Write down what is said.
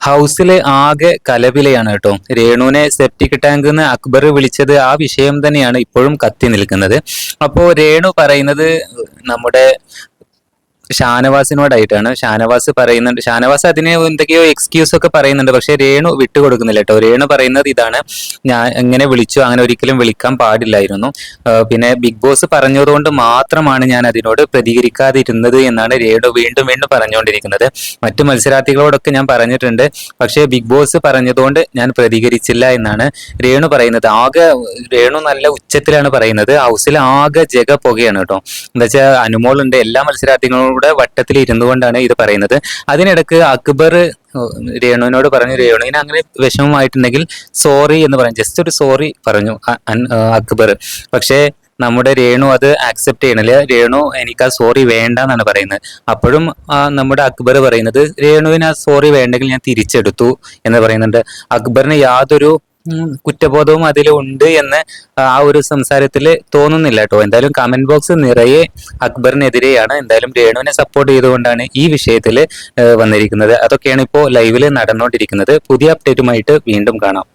ഹൗസിലെ ആകെ കലപിലയാണ് കേട്ടോ. രേണുവിനെ സെപ്റ്റിക് ടാങ്ക് എന്ന് അക്ബർ വിളിച്ചത് ആ വിഷയം തന്നെയാണ് ഇപ്പോഴും കത്തി നിൽക്കുന്നത്. അപ്പോ രേണു പറയുന്നത് നമ്മുടെ ഷാനവാസിനോടായിട്ടാണ്. ഷാനവാസ് പറയുന്നുണ്ട്, ഷാനവാസ് അതിന് എന്തൊക്കെയോ എക്സ്ക്യൂസ് ഒക്കെ പറയുന്നുണ്ട്, പക്ഷെ രേണു വിട്ടുകൊടുക്കുന്നില്ല കേട്ടോ. രേണു പറയുന്നത് ഇതാണ്, ഞാൻ എങ്ങനെ വിളിച്ചു, അങ്ങനെ ഒരിക്കലും വിളിക്കാൻ പാടില്ലായിരുന്നു. പിന്നെ ബിഗ് ബോസ് പറഞ്ഞതുകൊണ്ട് മാത്രമാണ് ഞാൻ അതിനോട് പ്രതികരിക്കാതിരുന്നത് എന്നാണ് രേണു വീണ്ടും വീണ്ടും പറഞ്ഞുകൊണ്ടിരിക്കുന്നത്. മറ്റു മത്സരാർത്ഥികളോടൊക്കെ ഞാൻ പറഞ്ഞിട്ടുണ്ട്, പക്ഷേ ബിഗ് ബോസ് പറഞ്ഞതുകൊണ്ട് ഞാൻ പ്രതികരിച്ചില്ല എന്നാണ് രേണു പറയുന്നത്. ആകെ രേണു നല്ല ഉച്ചത്തിലാണ് പറയുന്നത്. ഹൗസിൽ ആകെ ജഗ പുകയാണ് കേട്ടോ. എന്താ വെച്ചാൽ അനുമോളുണ്ട്, എല്ലാ മത്സരാർത്ഥികളോട് വട്ടത്തിൽ ഇരുന്നു കൊണ്ടാണ് ഇത് പറയുന്നത്. അതിനിടക്ക് അക്ബർ രേണുവിനോട് പറഞ്ഞു, രേണുവിന് അങ്ങനെ വിഷമമായിട്ടുണ്ടെങ്കിൽ സോറി എന്ന് പറഞ്ഞു, ജസ്റ്റ് ഒരു സോറി പറഞ്ഞു അക്ബർ. പക്ഷേ നമ്മുടെ രേണു അത് ആക്സെപ്റ്റ് ചെയ്യണില്ല. രേണു എനിക്ക് ആ സോറി വേണ്ട എന്നാണ് പറയുന്നത്. അപ്പോഴും നമ്മുടെ അക്ബർ പറയുന്നത് രേണുവിന് ആ സോറി വേണ്ടെങ്കിൽ ഞാൻ തിരിച്ചെടുത്തു എന്ന് പറയുന്നുണ്ട്. അക്ബറിന് യാതൊരു കുറ്റബോധവും അതിലുണ്ട് എന്ന് ആ ഒരു സംസാരത്തിൽ തോന്നുന്നില്ല കേട്ടോ. എന്തായാലും കമന്റ് ബോക്സ് നിറയെ അക്ബറിനെതിരെയാണ്. എന്തായാലും രേണുവിനെ സപ്പോർട്ട് ചെയ്തുകൊണ്ടാണ് ഈ വിഷയത്തിൽ വന്നിരിക്കുന്നത്. അതൊക്കെയാണ് ഇപ്പോൾ ലൈവിൽ നടന്നുകൊണ്ടിരിക്കുന്നത്. പുതിയ അപ്ഡേറ്റുമായിട്ട് വീണ്ടും കാണാം.